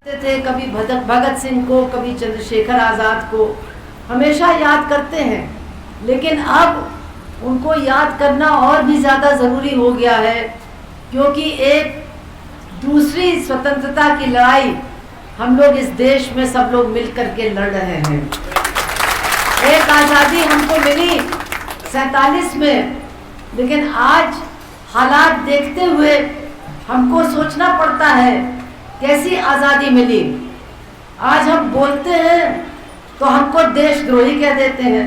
थे, कभी भगत सिंह को, कभी चंद्रशेखर आज़ाद को हमेशा याद करते हैं, लेकिन अब उनको याद करना और भी ज़्यादा ज़रूरी हो गया है, क्योंकि एक दूसरी स्वतंत्रता की लड़ाई हम लोग इस देश में सब लोग मिल कर के लड़ रहे हैं। एक आज़ादी हमको मिली 47 में, लेकिन आज हालात देखते हुए हमको सोचना पड़ता है कैसी आज़ादी मिली। आज हम बोलते हैं तो हमको देशद्रोही कह देते हैं,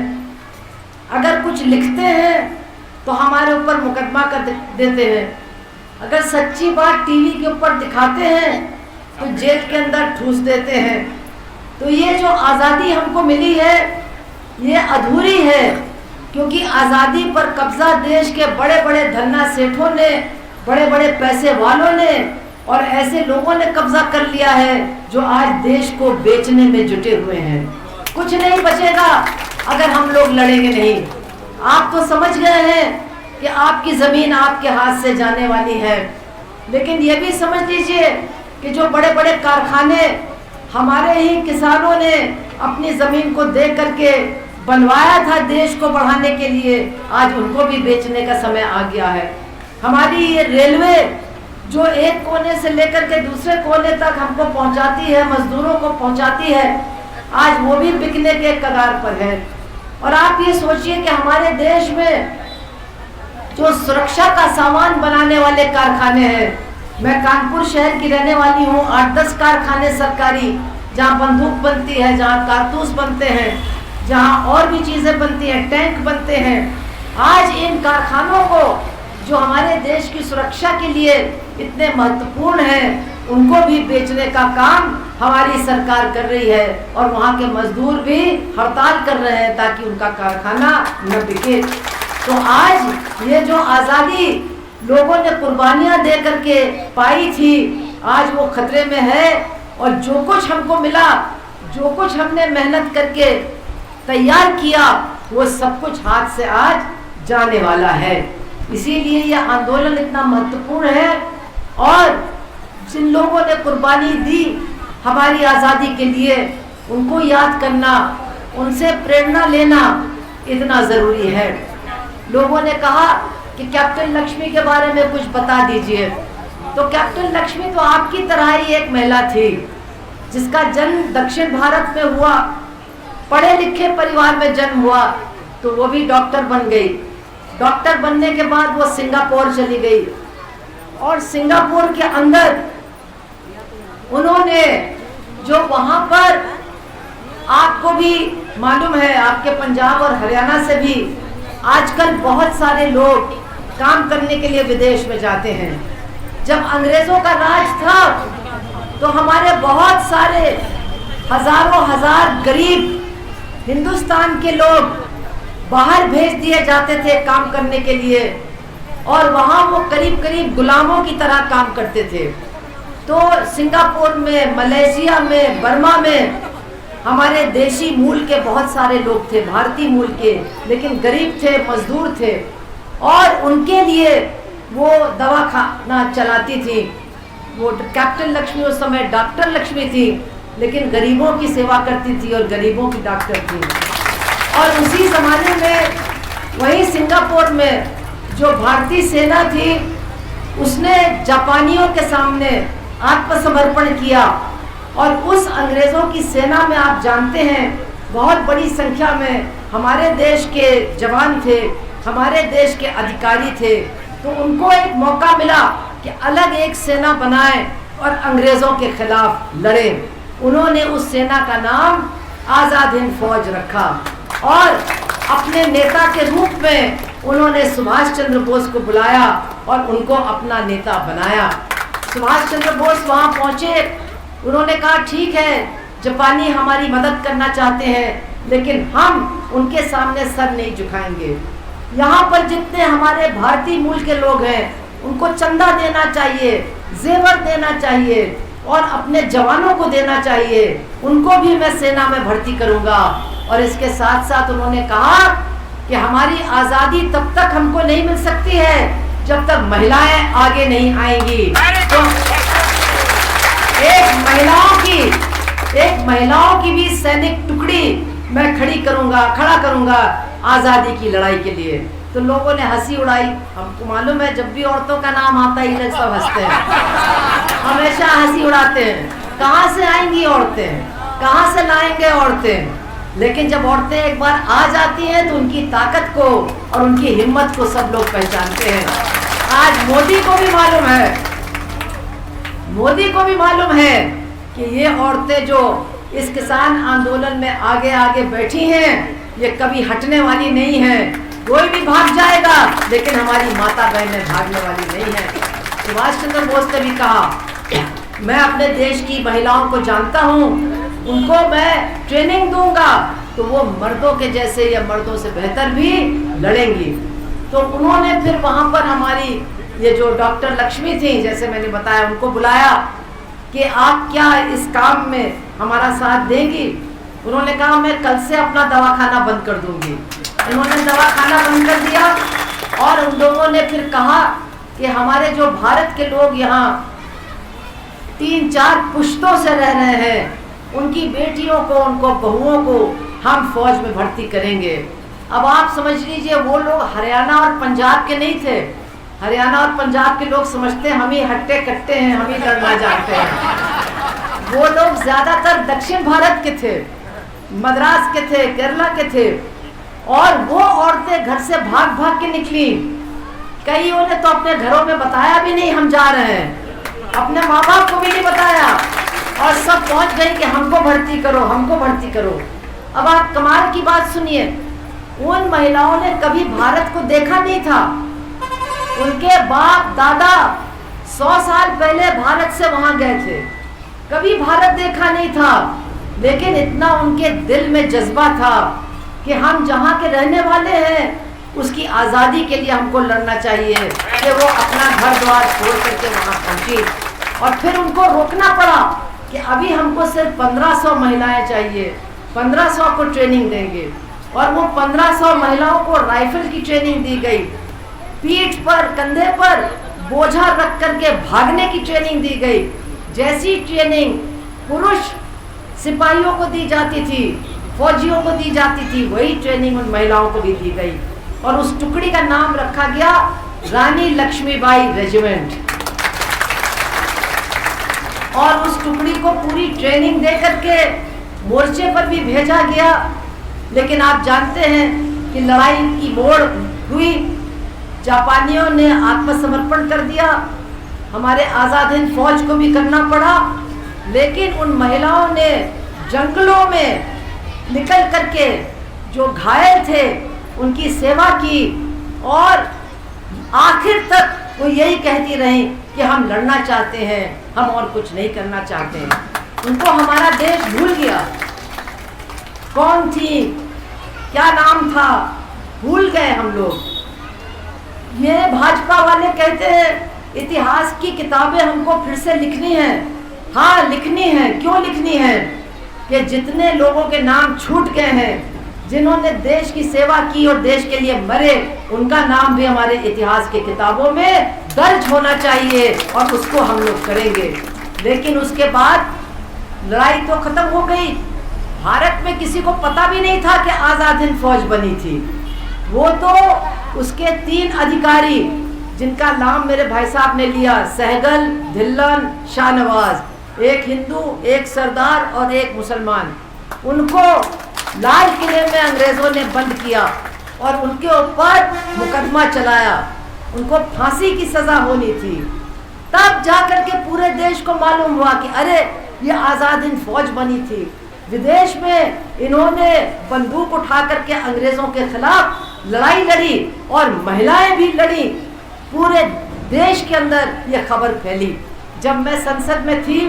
अगर कुछ लिखते हैं तो हमारे ऊपर मुकदमा कर देते हैं, अगर सच्ची बात टीवी के ऊपर दिखाते हैं तो जेल के अंदर ठूस देते हैं। तो ये जो आज़ादी हमको मिली है ये अधूरी है, क्योंकि आज़ादी पर कब्जा देश के बड़े बड़े धन्ना सेठों ने, बड़े बड़े पैसे वालों ने और ऐसे लोगों ने कब्जा कर लिया है जो आज देश को बेचने में जुटे हुए हैं। कुछ नहीं बचेगा अगर हम लोग लड़ेंगे नहीं। आप तो समझ गए हैं कि आपकी ज़मीन आपके हाथ से जाने वाली है, लेकिन ये भी समझ लीजिए कि जो बड़े बड़े कारखाने हमारे ही किसानों ने अपनी ज़मीन को दे करके बनवाया था देश को बढ़ाने के लिए, आज उनको भी बेचने का समय आ गया है। हमारी ये रेलवे जो एक कोने से लेकर के दूसरे कोने तक हमको पहुंचाती है, मजदूरों को पहुंचाती है, आज वो भी बिकने के कगार पर है। और आप ये सोचिए कि हमारे देश में जो सुरक्षा का सामान बनाने वाले कारखाने हैं, मैं कानपुर शहर की रहने वाली हूँ, 8-10 कारखाने सरकारी, जहाँ बंदूक बनती है, जहाँ कारतूस बनते हैं, जहाँ और भी चीज़ें बनती हैं, टैंक बनते हैं। आज इन कारखानों को जो हमारे देश की सुरक्षा के लिए इतने महत्वपूर्ण हैं, उनको भी बेचने का काम हमारी सरकार कर रही है और वहाँ के मजदूर भी हड़ताल कर रहे हैं ताकि उनका कारखाना न बिके। तो आज ये जो आज़ादी लोगों ने कुर्बानियाँ दे करके पाई थी, आज वो खतरे में है और जो कुछ हमको मिला, जो कुछ हमने मेहनत करके तैयार किया, वो सब कुछ हाथ से आज जाने वाला है। इसीलिए ये आंदोलन इतना महत्वपूर्ण है और जिन लोगों ने कुर्बानी दी हमारी आज़ादी के लिए, उनको याद करना, उनसे प्रेरणा लेना इतना ज़रूरी है। लोगों ने कहा कि कैप्टन लक्ष्मी के बारे में कुछ बता दीजिए, तो कैप्टन लक्ष्मी तो आपकी तरह ही एक महिला थी जिसका जन्म दक्षिण भारत में हुआ, पढ़े लिखे परिवार में जन्म हुआ, तो वो भी डॉक्टर बन गई। डॉक्टर बनने के बाद वो सिंगापुर चली गई और सिंगापुर के अंदर उन्होंने जो वहाँ पर, आपको भी मालूम है, आपके पंजाब और हरियाणा से भी आजकल बहुत सारे लोग काम करने के लिए विदेश में जाते हैं। जब अंग्रेज़ों का राज था तो हमारे बहुत सारे हजारों हजार गरीब हिंदुस्तान के लोग बाहर भेज दिए जाते थे काम करने के लिए, और वहाँ वो करीब करीब गुलामों की तरह काम करते थे। तो सिंगापुर में, मलेशिया में, बर्मा में हमारे देशी मूल के बहुत सारे लोग थे, भारतीय मूल के, लेकिन गरीब थे, मजदूर थे, और उनके लिए वो दवाखाना चलाती थी। वो कैप्टन लक्ष्मी उस समय डॉक्टर लक्ष्मी थी, लेकिन गरीबों की सेवा करती थी और गरीबों की डॉक्टर थी। और उसी ज़माने में वही सिंगापुर में जो भारतीय सेना थी, उसने जापानियों के सामने आत्मसमर्पण किया और उस अंग्रेज़ों की सेना में आप जानते हैं बहुत बड़ी संख्या में हमारे देश के जवान थे, हमारे देश के अधिकारी थे। तो उनको एक मौका मिला कि अलग एक सेना बनाएं और अंग्रेज़ों के खिलाफ लड़ें। उन्होंने उस सेना का नाम आज़ाद हिंद फौज रखा और अपने नेता के रूप में उन्होंने सुभाष चंद्र बोस को बुलाया और उनको अपना नेता बनाया। सुभाष चंद्र बोस वहाँ पहुँचे, उन्होंने कहा ठीक है, जापानी हमारी मदद करना चाहते हैं, लेकिन हम उनके सामने सर नहीं झुकाएंगे। यहाँ पर जितने हमारे भारतीय मूल के लोग हैं उनको चंदा देना चाहिए, जेवर देना चाहिए और अपने जवानों को देना चाहिए, उनको भी मैं सेना में भर्ती करूँगा। और इसके साथ साथ उन्होंने कहा कि हमारी आज़ादी तब तक हमको नहीं मिल सकती है जब तक महिलाएं आगे नहीं आएंगी। तो एक महिलाओं की भी सैनिक टुकड़ी मैं खड़ा करूंगा आजादी की लड़ाई के लिए। तो लोगों ने हंसी उड़ाई। हमको मालूम है जब भी औरतों का नाम आता है ये सब हंसते हैं, हमेशा हंसी उड़ाते हैं। कहाँ से आएंगी औरतें, कहाँ से लाएंगे औरतें? लेकिन जब औरतें एक बार आ जाती हैं तो उनकी ताकत को और उनकी हिम्मत को सब लोग पहचानते हैं। आज मोदी को भी मालूम है कि ये औरतें जो इस किसान आंदोलन में आगे आगे बैठी हैं ये कभी हटने वाली नहीं है। कोई भी भाग जाएगा लेकिन हमारी माता बहनें भागने वाली नहीं है। सुभाष चंद्र बोस ने भी कहा मैं अपने देश की महिलाओं को जानता हूँ, उनको मैं ट्रेनिंग दूंगा तो वो मर्दों के जैसे या मर्दों से बेहतर भी लड़ेंगी। तो उन्होंने फिर वहाँ पर हमारी ये जो डॉक्टर लक्ष्मी थी, जैसे मैंने बताया, उनको बुलाया कि आप क्या इस काम में हमारा साथ देंगी? उन्होंने कहा मैं कल से अपना दवाखाना बंद कर दूंगी। इन्होंने दवाखाना बंद कर दिया और उन लोगों ने फिर कहा कि हमारे जो भारत के लोग यहाँ 3-4 पुश्तों से रह रहे हैं, उनकी बेटियों को, उनको बहुओं को हम फौज में भर्ती करेंगे। अब आप समझ लीजिए वो लोग हरियाणा और पंजाब के नहीं थे। हरियाणा और पंजाब के लोग समझते हैं हम ही हट्टे कट्टे हैं, हम ही लड़ना जानते हैं। वो लोग ज्यादातर दक्षिण भारत के थे, मद्रास के थे, केरला के थे। और वो औरतें घर से भाग भाग के निकली। कईयों ने तो अपने घरों में बताया भी नहीं हम जा रहे हैं, अपने माँ बाप को भी नहीं बताया, और सब पहुंच गई कि हमको भर्ती करो, हमको भर्ती करो। अब आप कमाल की बात सुनिए, उन महिलाओं ने कभी भारत को देखा नहीं था। उनके बाप दादा 100 साल पहले भारत से वहां गए थे, कभी भारत देखा नहीं था। लेकिन इतना उनके दिल में जज्बा था कि हम जहाँ के रहने वाले हैं उसकी आज़ादी के लिए हमको लड़ना चाहिए, कि वो अपना घर द्वार छोड़ करके वहाँ पहुँची। और फिर उनको रोकना पड़ा कि अभी हमको सिर्फ 1500 महिलाएं चाहिए, 1500 को ट्रेनिंग देंगे। और वो 1500 महिलाओं को राइफल की ट्रेनिंग दी गई, पीठ पर, कंधे पर बोझा रख करके भागने की ट्रेनिंग दी गई। जैसी ट्रेनिंग पुरुष सिपाहियों को दी जाती थी, फौजियों को दी जाती थी, वही ट्रेनिंग उन महिलाओं को भी दी गई। और उस टुकड़ी का नाम रखा गया रानी लक्ष्मीबाई रेजिमेंट। और उस टुकड़ी को पूरी ट्रेनिंग दे करके मोर्चे पर भी भेजा गया। लेकिन आप जानते हैं कि लड़ाई की मोड़ हुई, जापानियों ने आत्मसमर्पण कर दिया, हमारे आज़ाद हिंद फौज को भी करना पड़ा। लेकिन उन महिलाओं ने जंगलों में निकल करके जो घायल थे उनकी सेवा की, और आखिर तक वो यही कहती रही कि हम लड़ना चाहते हैं, हम और कुछ नहीं करना चाहते हैं। उनको हमारा देश भूल गया, कौन थी, क्या नाम था, भूल गए हम लोग। ये भाजपा वाले कहते हैं इतिहास की किताबें हमको फिर से लिखनी है। हाँ लिखनी है, क्यों लिखनी है? कि जितने लोगों के नाम छूट गए हैं, जिन्होंने देश की सेवा की और देश के लिए मरे, उनका नाम भी हमारे इतिहास की किताबों में दर्ज होना चाहिए, और उसको हम लोग करेंगे। लेकिन उसके बाद लड़ाई तो खत्म हो गई। भारत में किसी को पता भी नहीं था कि आज़ाद हिंद फौज बनी थी। वो तो उसके 3 अधिकारी, जिनका नाम मेरे भाई साहब ने लिया, सहगल, धिल्लन, शाहनवाज, एक हिंदू, एक सरदार और एक मुसलमान, उनको लाल किले में अंग्रेजों ने बंद किया और उनके ऊपर मुकदमा चलाया। उनको फांसी की सजा होनी थी। तब जाकर के पूरे देश को मालूम हुआ कि अरे ये आज़ाद हिंद फौज बनी थी। विदेश में इन्होंने बंदूक उठा करके अंग्रेजों के खिलाफ लड़ाई लड़ी और महिलाएं भी लड़ी। पूरे देश के अंदर ये खबर फैली। जब मैं संसद में थी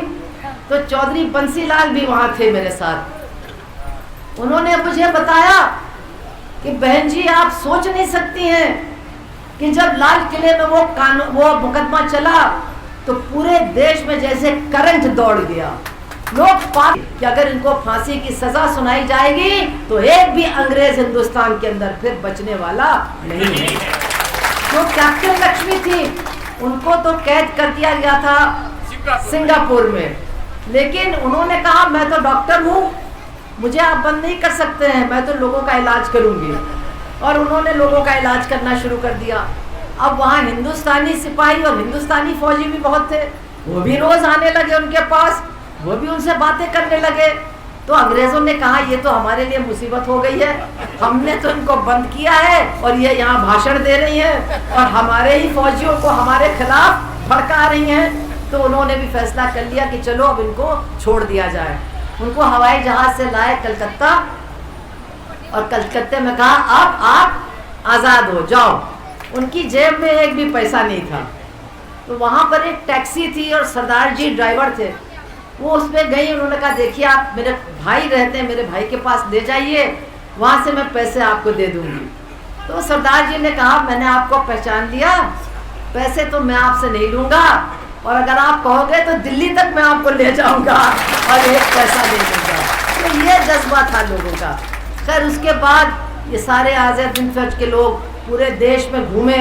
तो चौधरी बंसीलाल भी वहाँ थे मेरे साथ। उन्होंने मुझे बताया कि बहन जी आप सोच नहीं सकती हैं कि जब लाल किले में वो मुकदमा चला तो पूरे देश में जैसे करंट दौड़ गया। लोग कि अगर इनको फांसी की सजा सुनाई जाएगी तो एक भी अंग्रेज हिंदुस्तान के अंदर फिर बचने वाला नहीं है। जो कैप्टन लक्ष्मी थी उनको तो कैद कर दिया गया था सिंगापुर में, लेकिन उन्होंने कहा मैं तो डॉक्टर हूँ, मुझे आप बंद नहीं कर सकते हैं, मैं तो लोगों का इलाज करूँगी। और उन्होंने लोगों का इलाज करना शुरू कर दिया। अब वहाँ हिंदुस्तानी सिपाही और हिंदुस्तानी फौजी भी बहुत थे, वो भी रोज़ आने लगे उनके पास, वो भी उनसे बातें करने लगे। तो अंग्रेज़ों ने कहा ये तो हमारे लिए मुसीबत हो गई है, हमने तो इनको बंद किया है और ये यहाँ भाषण दे रही हैं और हमारे ही फौजियों को हमारे खिलाफ भड़का रही हैं। तो उन्होंने भी फैसला कर लिया कि चलो अब इनको छोड़ दिया जाए। उनको हवाई जहाज़ से लाए कलकत्ता और कलकत्ते में कहा अब आप आज़ाद हो जाओ। उनकी जेब में एक भी पैसा नहीं था। तो वहाँ पर एक टैक्सी थी और सरदार जी ड्राइवर थे, वो उस पर गई। उन्होंने कहा देखिए आप मेरे भाई रहते हैं, मेरे भाई के पास ले जाइए, वहाँ से मैं पैसे आपको दे दूँगी। तो सरदार जी ने कहा मैंने आपको पहचान लिया, पैसे तो मैं आपसे नहीं लूँगा और अगर आप कहोगे तो दिल्ली तक मैं आपको ले जाऊँगा और एक पैसा नहीं दूँगा। तो ये जज्बा था लोगों का। खैर उसके बाद ये सारे आज़ाद हिंद फौज के लोग पूरे देश में घूमे